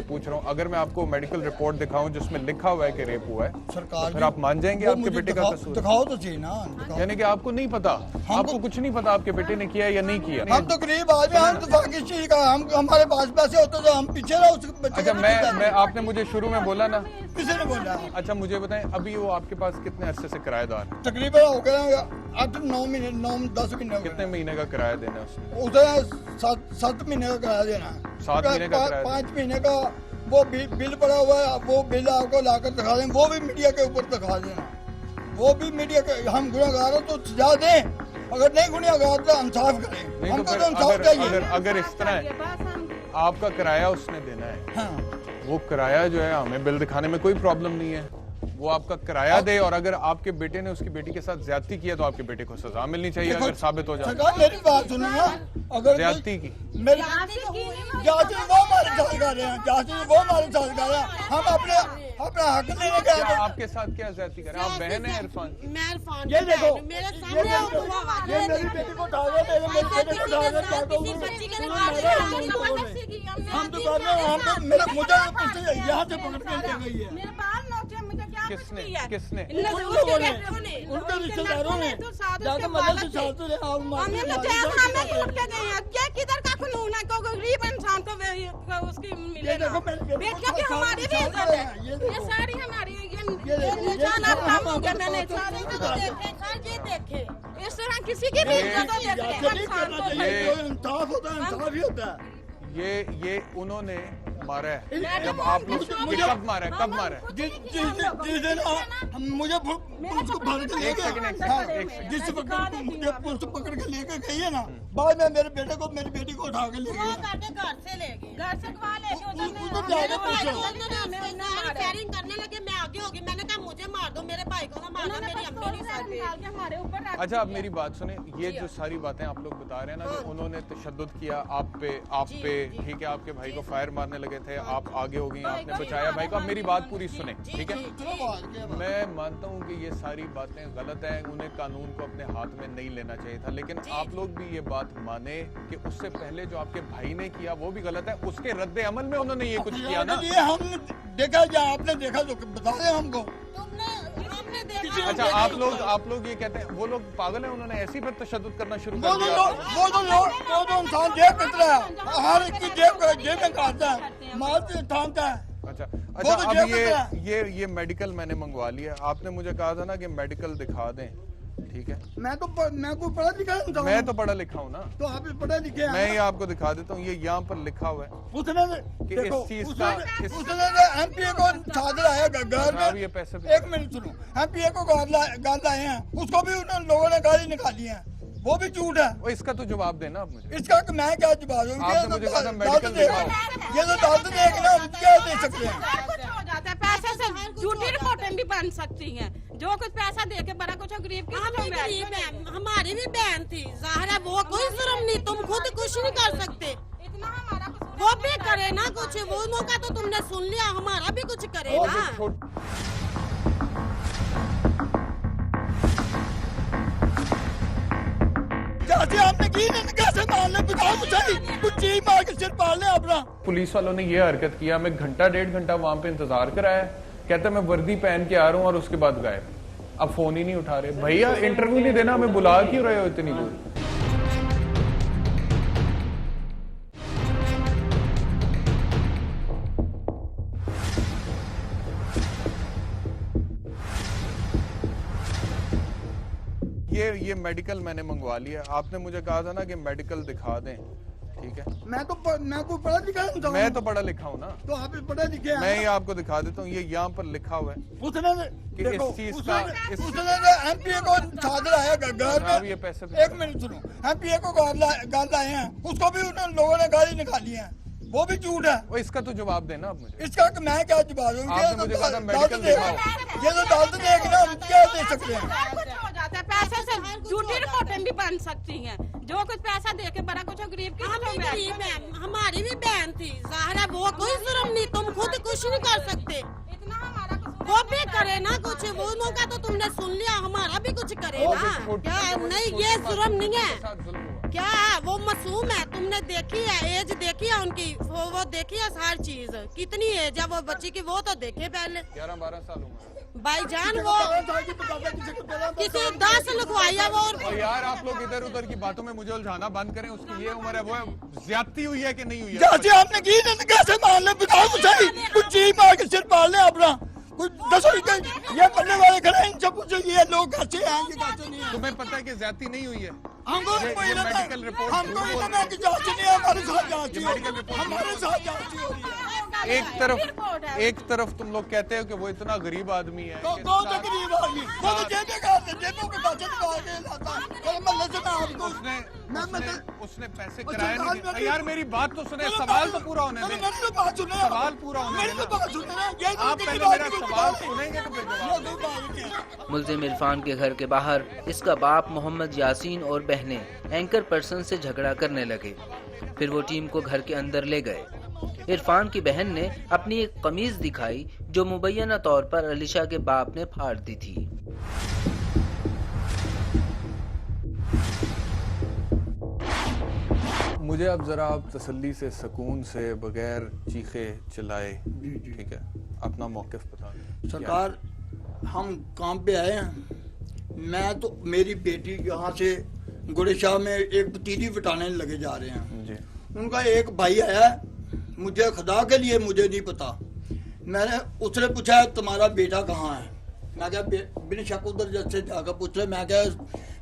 B: पूछ रहा हूँ। अगर मैं आपको मेडिकल रिपोर्ट दिखाऊं जिसमें लिखा हुआ है कि रेप हुआ है,
I: सरकार
B: तो फिर आप मान जाएंगे
I: वो
B: आपके
I: मुझे
B: बेटे का कसूर?
I: दिखाओ तो सही ना, दिखाओ।
B: यानी कि आपको नहीं पता, आपको कुछ नहीं पता आपके बेटे ने किया या नहीं किया?
I: हम तो गरीब आदमी, हम तो किस चीज का, हम हमारे पास पैसे होते तो हम पीछे रहो उस बच्चे
B: अच्छा,
I: का
B: मैं आपने मुझे शुरू में बोला ना,
I: किसी ने बोला।
B: अच्छा मुझे बताएं, अभी वो आपके पास कितने अरसे से किराएदार है?
I: तकरीबन हो गया 8-9 महीने, 9-10 महीने हो गए।
B: कितने महीने का किराया देना है उसने?
I: उसे 7 महीने का किराया देना है।
B: 7 महीने का किराया?
I: 5 महीने का वो बिल पड़ा हुआ है, वो बिल आपको लाकर दिखा दें, वो भी मीडिया के ऊपर दिखा देना, वो भी मीडिया के। हम गुनहगार हो तो सजा दें, अगर नहीं गुनहगार तो इंसाफ करें।
B: नहीं तो
I: हमको
B: फिर
I: तो इंसाफ चाहिए।
B: अगर इस तरह है, आपका किराया उसने देना है,
I: हाँ,
B: वो किराया जो है हमें बिल दिखाने में कोई प्रॉब्लम नहीं है, वो आपका किराया दे। और अगर आपके बेटे ने उसकी बेटी के साथ ज्यादती किया तो आपके बेटे को सजा मिलनी चाहिए अगर साबित हो जाए।
I: सरकार मेरी बात सुनो ना, अगर
B: ज्यादती की
I: मेरी जाति वो हमारे साथ कर रहे हैं, जाति वो हमारे साथ कर रहे हैं, हम अपना हक लेने के
B: क्या आपके साथ क्या ज्यादती करें? आप बहन है इरफान की?
H: मैं इरफान
I: ये
H: की
I: देखो,
H: बहन हूँ, मेरे सामने
I: ये मेरी बेटी को उठा गए, मेरे बेटे को उठा गए, हम तो कर रहे हैं, हम तो मेरा मुझे पीछे यहाँ से पकड़ के ले गई है।
B: किसने?
I: उनके रिश्तेदारों ने जाकर मदद से छात्र रहे और
F: हमें तो जेल में ही उठ के गए हैं। क्या किधर का कानून है? को गरीब इंसान को उसकी मिलेगा। बेटियों की हमारी भी इज्जत है। ये सारी हमारी ये निशान आप नामोगे, मैंने सारे
H: ये देखे
F: इस तरह किसी की भी इज्जत
I: इंसाफ होता है, इंसाफ ही होता है।
B: ये उन्होंने मारा है। जब आप लोग कब मारा है? कब मारा है?
I: जिस दिन मुझे पुलिस को भर के लेके जिस वक्त मुझे पुलिस पकड़ के लेके गई है ना, बाद में मेरे बेटे को मेरी बेटी को उठा के ले गई।
H: घर से ले गए, घर से कहा ले शेयरिंग करने लगे, मैं आगे होगी, मैंने कहा मुझे मार दो, मेरे भाई को ना मारना, मेरी अम्मी नहीं साथ हमारे ऊपर।
B: अच्छा, अब मेरी बात सुने, ये जो सारी बातें आप लोग बता रहे हैं ना, कि उन्होंने तशद्दुद किया आप पे, ठीक है, आपके भाई को फायर मारने लगे थे, आप आगे हो गई, आपने बचाया भाई को। अब मेरी बात पूरी सुने, ठीक है? मैं मानता हूँ कि ये सारी बातें गलत हैं, उन्हें कानून को अपने हाथ में नहीं लेना चाहिए था, लेकिन आप लोग भी ये बात माने कि उससे पहले जो आपके भाई ने किया वो भी गलत है, उसके रद्दे अमल में उन्होंने ये कुछ किया ना।
I: ये हमने देखा या आपने देखा तो बता दें हमको।
B: अच्छा, आप लोग ये कहते हैं वो लोग पागल हैं, उन्होंने ऐसी पर तशद्दुद करना शुरू कर दिया।
I: वो तो इंसान जेब कतरा है, हर एक की जेब में काटता है, माल से थामता है।
B: अच्छा,
I: तो
B: अब ये मेडिकल मैंने मंगवा लिया, आपने मुझे कहा था ना कि मेडिकल दिखा दें, ठीक है?
I: मैं कोई पढ़ा लिखा हूँ।
B: मैं तो पढ़ा लिखा हूँ ना,
I: तो आप पढ़े लिखे हैं।
B: मैं ये आपको दिखा देता हूँ, ये यहाँ पर लिखा हुआ है
I: उसने
B: कि इस चीज का
I: एमपीए को छात्र आया घर में,
B: ये पैसे
I: 1 मिनट सुनो, एमपीए को गाल लाए हैं, उसको भी उन लोगों ने गाली निकाली है, वो भी झूठ है।
B: और इसका तो जवाब देना आप मुझे।
I: इसका मैं क्या जवाब दूं?
B: आपने मुझे कहा था मेडिकल दिखाओ।
I: ये तो दाद देखना, हम क्या दे सकते हैं?
F: कुछ हो जाता है, पैसे से झूठी रिपोर्टें भी बन सकती हैं। जो कुछ पैसा दे के बड़ा कुछ गरीब की
H: हमारी भी बहन थी, जाहिर है वो कोई जुर्म नहीं, तुम खुद कुछ नहीं कर सकते,
F: इतना हमारा
H: वो भी करे ना कुछ, वो मौका तो तुमने सुन लिया, हमारा भी कुछ करे ना।
I: जैसे आपने की कैसे मार ले, बताओ मुझे, कुछ चीज मार के सिर पाल ले अपना।
B: पुलिस वालों ने ये हरकत किया, मैं घंटा 1.5 घंटा वहां पे इंतजार कराया, कहते मैं वर्दी पहन के आ रहा हूँ और उसके बाद गायब। अब फोन ही नहीं उठा रहे। भैया इंटरव्यू नहीं देना, हमें बुला क्यों रहे हो इतनी दूर? ये मेडिकल मैंने मंगवा लिया, आपने मुझे कहा था ना कि मेडिकल दिखा दें, ठीक है?
I: मैं कोई पढ़ा लिखा हूँ।
B: मैं तो पढ़ा लिखा हूँ ना,
I: तो आप पढ़े लिखे हैं।
B: मैं ये आपको दिखा देता हूँ, ये यहाँ पर लिखा हुआ है
I: उसने
B: कि इस चीज का
I: एमपीए को छात्र आया घर में,
B: ये पैसे
I: 1 मिनट सुनो, एमपीए को गाल लाए हैं, उसको भी उन लोगों ने गाली निकाली है, वो भी झूठ है।
B: और इसका तो जवाब देना आप मुझे।
I: इसका मैं क्या जवाब दूं?
B: आपने मुझे कहा था मेडिकल दिखाओ।
I: ये तो दाद देखना, हम क्या दे सकते हैं?
F: कुछ हो जाता है, पैसे से झूठी रिपोर्टें भी बन सकती हैं। जो कुछ पैसा दे के बड़ा कुछ गरीब की
H: हमारी भी बहन थी, जाहिर है वो कोई जुर्म नहीं, तुम खुद कुछ नहीं कर सकते,
F: इतना हमारा
H: वो भी करे ना कुछ, वो मौका तो तुमने सुन लिया, हमारा भी कुछ करे।
F: रहे
B: वो
F: ना।
B: छोटी
F: क्या
B: बड़ी
F: नहीं,
B: छोटी
F: ये
B: मासूम
F: जुर्म नहीं
B: के
F: है।
B: साथ जुल्म हुआ।
F: क्या है, वो मासूम है, तुमने देखी है एज, देखी है उनकी, वो देखी है हर चीज, कितनी एज है वो बच्ची की, वो तो देखे पहले
B: 11-12 साल उम्र है।
F: भाईजान। वो किसी 10 लिखवाई है वो।
B: और यार आप लोग इधर उधर की बातों में मुझे उलझाना बंद करें। उसकी ये उम्र है, वो ज्यादती हुई है कि नहीं हुई है?
I: जैसे आपने की ना तो कैसे मान ले, बताओ तो सही। कुछ चीज मार के सिर पाल ले अपना, कुछ दसो ये करने वाले खड़े हैं, इनसे पूछो ये लोग कैसे हैं, ये कैसे नहीं है।
B: तुम्हें पता है कि ज्यादती नहीं हुई है?
I: हमको
B: ये
I: कोई ना,
B: मेडिकल रिपोर्ट
I: हमको
B: झूठ बोल
I: इतना
B: रही
I: कि जांच नहीं है, हमारे साथ जांच
B: ये
I: हो
B: मेडिकल रिपोर्ट
I: हमारे साथ जांच हो रही है।
B: एक तरफ तुम लोग कहते हो कि वो इतना गरीब आदमी है कि
I: कौन सा गरीब आदमी, वो तो जेबे का जेबों के पैसे निकाल के लाता है। और मोहल्ले से मैं आपको
B: उसने पैसे कराए नहीं। यार मेरी बात तो सुने, सवाल तो पूरा होने दे।
I: मेरी तो बात सुने,
B: सवाल पूरा होने
I: मेरी तो बात सुने ना। ये
B: आप पहले मेरा सवाल सुनेंगे तो फिर जवाब।
A: मुल्जिम इरफान के घर के बाहर इसका बाप मोहम्मद यासीन और बहनें एंकर पर्सन से झगड़ा करने लगे। फिर वो टीम को घर के अंदर ले गए। इरफान की बहन ने अपनी एक कमीज दिखाई जो मुबैना तौर पर अलीशा के बाप ने फाड़ दी थी।
B: मुझे अब जरा आप तसल्ली से, सुकून से, बगैर चीखे चिल्लाए, ठीक है, अपना मौक़िफ़ बता दें।
I: सरकार, हम काम पे आए हैं। मैं तो, मेरी बेटी यहाँ से गुड़ेशाह में एक भतीजी बिठाने लगे जा रहे हैं
B: जी।
I: उनका एक भाई आया, मुझे खुदा के लिए मुझे नहीं पता। मैंने उसने पूछा तुम्हारा बेटा कहाँ है? मैं क्या बिन शक उधर जैसे जाकर पूछ रहे। मैं क्या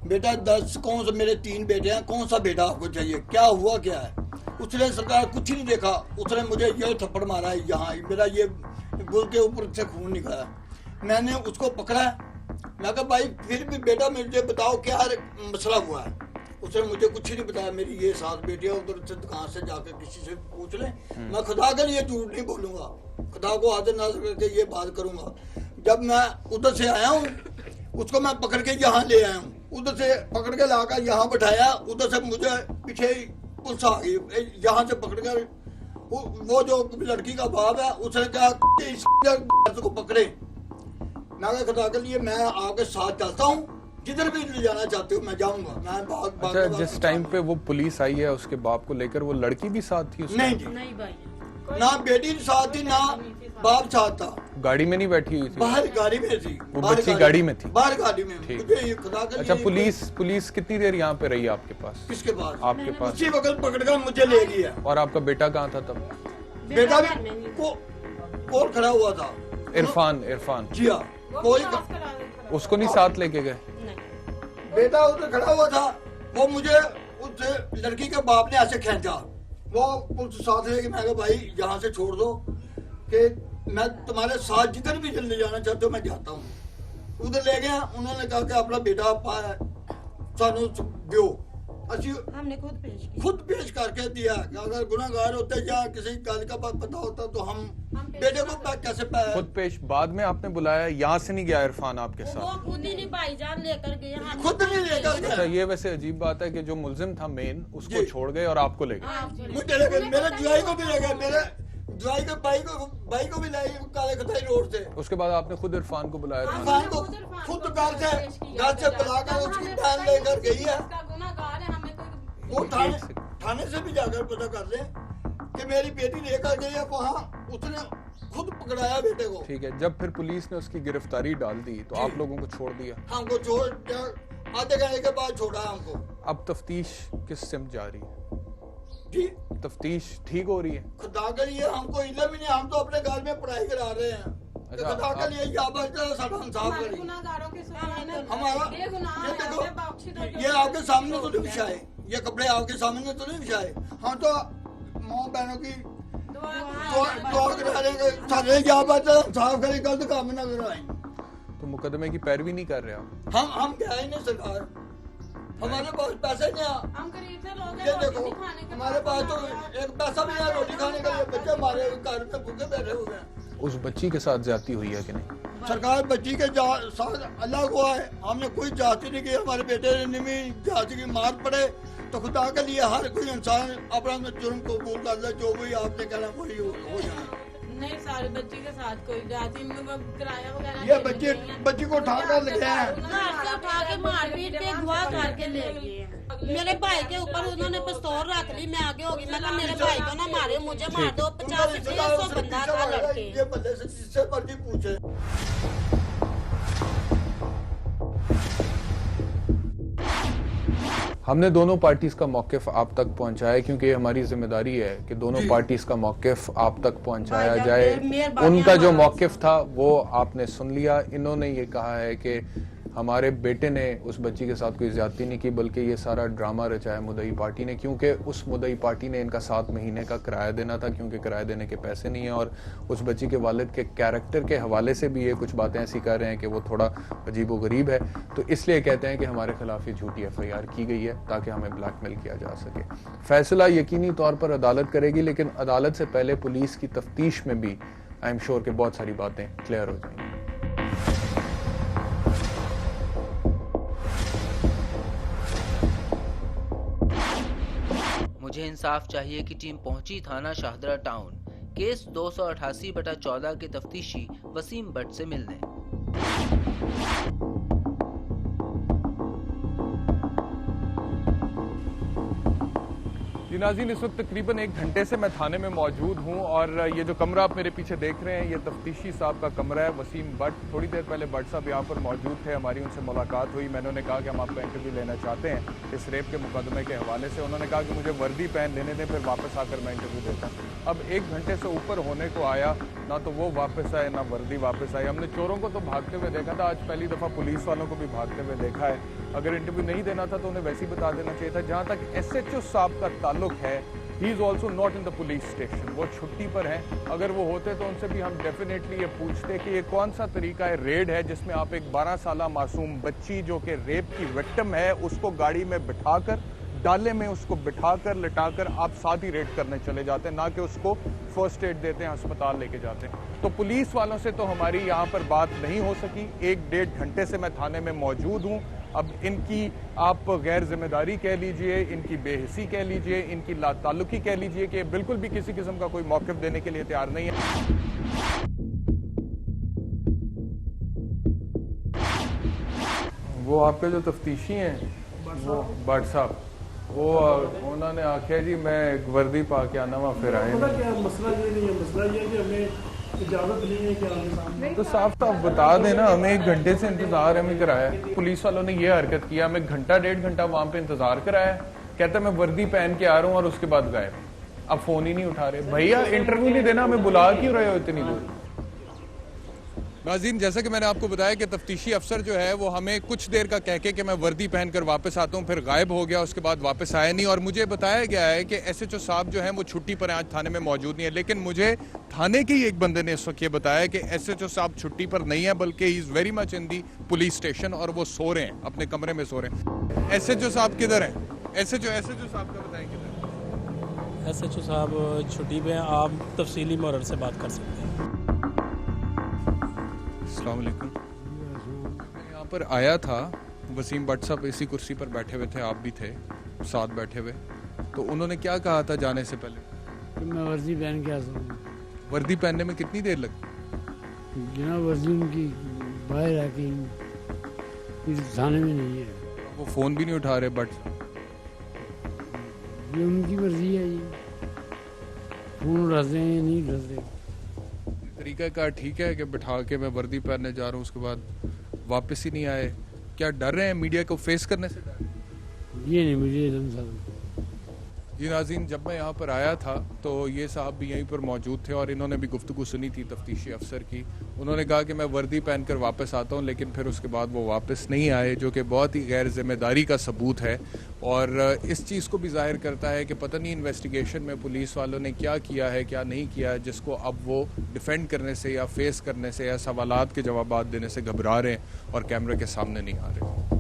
I: बेटा 10 कौन सा, मेरे 3 बेटे हैं, कौन सा बेटा आपको चाहिए, क्या हुआ क्या है? उसने सरकार कुछ नहीं देखा, उसने मुझे ये थप्पड़ मारा है यहाँ, मेरा ये बुल के ऊपर से खून निकला। मैंने उसको पकड़ा। मैं कहा भाई फिर भी बेटा मुझे बताओ क्या मसला हुआ है। उसने मुझे कुछ नहीं बताया। मेरी ये 7 बेटियां, उधर से दुकान से जाकर किसी से पूछ ले। मैं खुदा के लिए झूठ नहीं बोलूंगा, खुदा को हाजिर नाज़िर करके ये बात करूंगा। जब मैं उधर से आया हूँ, उसको मैं पकड़ के यहाँ ले आया हूँ, उधर से पकड़ के लाकर यहाँ बैठाया, उधर से मुझे पीछे पुलिस आ गई, यहाँ से पकड़ कर वो जो लड़की का बाप है उसने कहा को पकड़े। मैं खुदा के लिए मैं आपके साथ चलता हूँ, जिधर भी ले जाना चाहते हो मैं जाऊंगा। मैं बहुत
B: अच्छा, जिस टाइम पे वो पुलिस आई है उसके बाप को लेकर, वो लड़की भी साथ थी?
I: नहीं जी, ना बेटी साथ थी ना बाप साथ था।
B: गाड़ी में नहीं बैठी हुई थी?
I: बाहर गाड़ी में थी।
B: वो बच्ची गाड़ी में थी?
I: बाहर गाड़ी में।
B: ठीक।
I: मुझे ये खुदा के
B: अच्छा,
I: लिए
B: पुलिस कितनी देर यहाँ पे रही आपके पास?
I: किसके पास?
B: आपके पास।
I: उसी वक्त पकड़ कर मुझे ले गया।
B: और आपका बेटा कहाँ था तब?
I: बेटा भी कोल खड़ा हुआ था।
B: इरफान
I: जी हाँ, कोई
B: उसको नहीं साथ लेके गए?
I: बेटा उधर खड़ा हुआ था। वो मुझे उस लड़की के बाप ने ऐसे खींचा, वो पुलिस साथ लेके। मैं कहा भाई यहाँ से छोड़ दो कि मैं तुम्हारे साथ जिधर भी ले जाना चाहते हो मैं जाता हूँ। उधर ले गया। उन्होंने कहा कि अपना बेटा सानू दो।
F: हमने
I: खुद पेश करके दिया। अगर गुनाहगार होते या किसी गल का बात पता होता तो हम बेटे को कैसे
B: खुद पेश? बाद में आपने बुलाया, यहाँ से नहीं गया इरफान आपके साथ?
F: खुद ही नहीं भाईजान लेकर गए,
I: खुद नहीं लेकर गया।
B: अच्छा, ये वैसे अजीब बात है कि जो मुल्जिम था मेन, उसको छोड़ गए और आपको ले गए।
I: मुझे ले गए, मेरे जुआई को भी ले गए, मेरे जुआई के भाई को भी ले गए काले खताई रोड से।
B: उसके बाद आपने खुद इरफान को बुलाया था?
I: इरफान को खुद घर से बुलाकर उसकी बहन लेकर गई है। वो थाने से भी जाकर पता कर ले कि मेरी बेटी लेकर गई है वहाँ। उसने खुद पकड़ाया बेटे को।
B: ठीक है, जब फिर पुलिस ने उसकी गिरफ्तारी डाल दी तो आप लोगों को छोड़ दिया?
I: हमको छोड़, आधे घंटे के बाद छोड़ा हमको।
B: अब तफ्तीश किस सिमत जा रही है?
I: जी,
B: तफ्तीश ठीक हो रही है?
I: खुदा के लिए हमको इल्म ही नहीं, हम तो अपने घर में पढ़ाई करा रहे हैं।
B: अच्छा,
I: खुदा के लिए सारा इंसाफ करिए हमारा। ये देखो, ये आपके सामने तो नहीं बिछाए, ये कपड़े आपके सामने तो नहीं बिछाए। हम तो माँ बहनों की दुआ करा रहे हैं सारे यहाँ पर इंसाफ करें, गलत काम ना कराएं।
B: तो मुकदमे की पैरवी नहीं कर रहे आप?
I: हम क्या ही नहीं सरकार, हमारे पास पैसे नहीं।
F: हम गरीब से लोग
I: ये देखो, हमारे पास तो एक पैसा भी नहीं रोटी खाने के लिए। बच्चे हमारे घर में भूखे बैठे हुए हैं।
B: उस बच्ची के साथ ज्यादती हुई है कि नहीं?
I: सरकार बच्ची के साथ अल्लाह को है, हमने कोई जाति नहीं की। हमारे बेटे ने नहीं जाति की मार पड़े तो खुदा के लिए हर कोई इंसान अपना जुर्म कबूल कर ले, जो भी आपने कहना वही हो जाए।
F: नहीं सारी बच्ची के साथ कोई जाती इनको किराया वगैरह
I: ये बच्ची को उठा कर ले गया है।
F: घर से उठा के मार पीट के अगवा करके ले गए हैं। मेरे भाई के ऊपर उन्होंने पिस्तौल रख ली, मैं आगे होगी, मैं कहा मेरे भाई को ना मारे, मुझे मार दो। 50 से 150 बंदा था लड़के।
I: ये बंदे से जिससे मर्जी पूछे।
B: हमने दोनों पार्टीज का मौकिफ आप तक पहुंचाया क्योंकि ये हमारी जिम्मेदारी है कि दोनों पार्टीज का मौकिफ आप तक पहुंचाया जाए। उनका जो मौकिफ था वो आपने सुन लिया। इन्होंने ये कहा है कि हमारे बेटे ने उस बच्ची के साथ कोई ज्यादती नहीं की, बल्कि ये सारा ड्रामा रचाया मुद्दई पार्टी ने, क्योंकि उस मुद्दई पार्टी ने इनका 7 महीने का किराया देना था, क्योंकि किराया देने के पैसे नहीं है। और उस बच्ची के वालिद के कैरेक्टर के हवाले से भी ये कुछ बातें ऐसी कर रहे हैं कि वो थोड़ा अजीब व गरीब है, तो इसलिए कहते हैं कि हमारे खिलाफ ये झूठी FIR की गई है ताकि हमें ब्लैकमेल किया जा सके। फैसला यकीनी तौर पर अदालत करेगी, लेकिन अदालत से पहले पुलिस की तफ्तीश में भी आई एम श्योर कि बहुत सारी बातें क्लियर हो जाएंगी।
A: मुझे इंसाफ चाहिए की टीम पहुंची थाना शाहदरा टाउन केस 288/14 के तफ्तीशी वसीम भट्ट से मिलने।
B: जी नाज़रीन, इस वक्त तकरीबन 1 घंटे से मैं थाने में मौजूद हूं और ये जो कमरा आप मेरे पीछे देख रहे हैं ये तफ्तीशी साहब का कमरा है, वसीम भट्ट। थोड़ी देर पहले भट्ट साहब यहाँ पर मौजूद थे, हमारी उनसे मुलाकात हुई। मैंने उन्हें कहा कि हम आपका इंटरव्यू लेना चाहते हैं इस रेप के मुकदमे के हवाले से। उन्होंने कहा कि मुझे वर्दी पहन लेने दें, फिर वापस आकर मैं इंटरव्यू देता हूँ। अब 1 घंटे से ऊपर होने को आया, ना तो वो वापस आए ना वर्दी वापस आई। हमने चोरों को तो भागते हुए देखा था, आज पहली दफ़ा पुलिस वालों को भी भागते हुए देखा है। अगर इंटरव्यू नहीं देना था तो उन्हें वैसे ही बता देना चाहिए था। जहाँ तक SHO साहब का ताल्लुक है, he is also not in the police station, वो छुट्टी पर हैं। अगर वो होते तो उनसे भी हम डेफिनेटली ये पूछते कि ये कौन सा तरीका है रेड है जिसमें आप एक 12 साला मासूम बच्ची जो कि रेप की विक्टिम है उसको गाड़ी में बिठाकर, डाले में उसको बिठाकर लिटाकर आप साथ ही रेड करने चले जाते हैं, ना कि उसको फर्स्ट एड देते हैं, अस्पताल लेके जाते हैं। तो पुलिस वालों से तो हमारी यहाँ पर बात नहीं हो सकी। 1-1.5 घंटे से मैं थाने में मौजूद हूँ। अब इनकी आप गैर जिम्मेदारी कह लीजिए, इनकी बेहिसी कह लीजिए, इनकी लाताल्लुकी कह लीजिए कि बिल्कुल भी किसी किस्म का कोई मौक़िफ़ देने के लिए तैयार नहीं है। वो आपके जो तफ्तीशी हैं वो भट्ट साहब, वो उन्होंने आख्या जी मैं वर्दी पा के आना वहाँ, फिर आए
J: मसला ये नहीं है, मसला ये कि हमें इजाजत नहीं है कि आगे सामने
B: तो साफ साफ बता देना। हमें 1 घंटे से इंतजार हमें कराया, पुलिस वालों ने ये हरकत किया, हमें 1-1.5 घंटा वहां पे इंतजार कराया। कहता मैं वर्दी पहन के आ रहा हूँ और उसके बाद गायब। अब फोन ही नहीं उठा रहे। भैया इंटरव्यू नहीं देना, हमें बुला क्यों रहे हो इतनी दूर? नाज़रीन, जैसा कि मैंने आपको बताया कि तफ्तीशी अफसर जो है वो हमें कुछ देर का कह के कि मैं वर्दी पहनकर वापस आता हूँ, फिर गायब हो गया, उसके बाद वापस आया नहीं। और मुझे बताया गया है कि SHO साहब जो हैं वो छुट्टी पर हैं, आज थाने में मौजूद नहीं है। लेकिन मुझे थाने के ही एक बंदे ने इस वक्त ये बताया कि SHO साहब छुट्टी पर नहीं है, बल्कि he is very much in the police station और वो सो रहे हैं, अपने कमरे में सो रहे हैं। SHO साहब किधर हैं? SHO साहब का बताएं किधर?
J: SHO साहब छुट्टी पे हैं, आप तफसीली मुहर्रर से बात कर सकते हैं।
B: अस्सलाम वालेकुम। मैं यहाँ पर आया था, वसीम भट्ट साहब इसी कुर्सी पर बैठे हुए थे, आप भी थे साथ बैठे हुए, तो उन्होंने क्या कहा था जाने से पहले?
J: तो मैं वर्दी पहन के आता हूँ।
B: वर्दी पहनने में कितनी देर लगती?
J: जनाब वर्दी उनकी बाहर आके इस थाने में नहीं है।
B: वो फ़ोन भी नहीं उठा रहे भट्ट साहब।
J: ये उनकी मर्जी है, ये फ़ोन उठाते हैं या नहीं उठाते।
B: तरीका का ठीक है कि बिठा के मैं वर्दी पहनने जा रहा हूँ, उसके बाद वापस ही नहीं आए। क्या डर रहे हैं मीडिया को फेस करने से?
J: ये नहीं मुझे एकदम साहब।
B: जी नाज़रीन, जब मैं यहाँ पर आया था तो ये साहब भी यहीं पर मौजूद थे और इन्होंने भी गुफ्तगू सुनी थी तफ्तीशी अफसर की। उन्होंने कहा कि मैं वर्दी पहनकर वापस आता हूँ, लेकिन फिर उसके बाद वो वापस नहीं आए, जो कि बहुत ही गैर जिम्मेदारी का सबूत है। और इस चीज़ को भी जाहिर करता है कि पता नहीं इन्वेस्टिगेशन में पुलिस वालों ने क्या किया है क्या नहीं किया है, जिसको अब वो डिफेंड करने से या फेस करने से या सवालात के जवाब देने से घबरा रहे हैं और कैमरे के सामने नहीं आ रहे।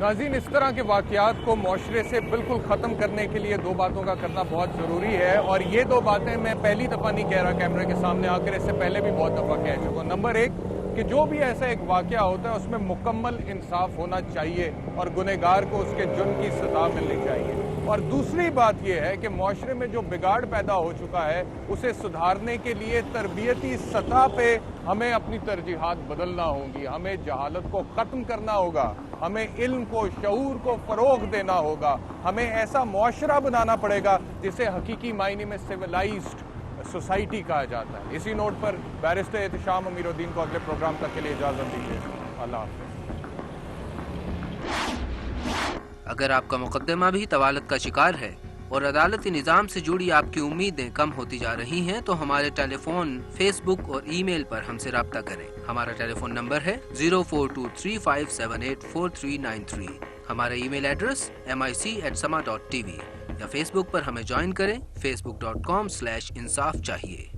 B: नाज़रीन, इस तरह के वाक़यात को मुआशरे से बिल्कुल ख़त्म करने के लिए दो बातों का करना बहुत ज़रूरी है, और ये दो बातें मैं पहली दफ़ा नहीं कह रहा कैमरे के सामने आकर, इससे पहले भी बहुत दफ़ा कह चुका हूँ। नंबर एक कि जो भी ऐसा एक वाक़या होता है उसमें मुकम्मल इंसाफ होना चाहिए और गुनहगार को उसके जुर्म की सज़ा मिलनी चाहिए। और दूसरी बात यह है कि मुआशरे में जो बिगाड़ पैदा हो चुका है उसे सुधारने के लिए तरबियती सतह पे हमें अपनी तरजीहात बदलना होगी, हमें जहालत को ख़त्म करना होगा, हमें इल्म को, शऊर को फ़रोग़ देना होगा, हमें ऐसा मुआशरा बनाना पड़ेगा जिसे हकीकी मायने में सिविलाइज्ड सोसाइटी कहा जाता है। इसी नोट पर बैरिस्टर एहतिशाम अमीरुद्दीन को अगले प्रोग्राम तक के लिए इजाज़त दीजिए। अल्लाह हाफ़िज़।
A: अगर आपका मुकदमा भी तवालत का शिकार है और अदालती निज़ाम से जुड़ी आपकी उम्मीदें कम होती जा रही हैं, तो हमारे टेलीफोन, फेसबुक और ईमेल पर हमसे रब्ता करें। हमारा टेलीफोन नंबर है 0423578439 हमारा ईमेल एड्रेस mic@sama.tv या फेसबुक पर हमें ज्वाइन करें facebook.com/इंसाफ चाहिए।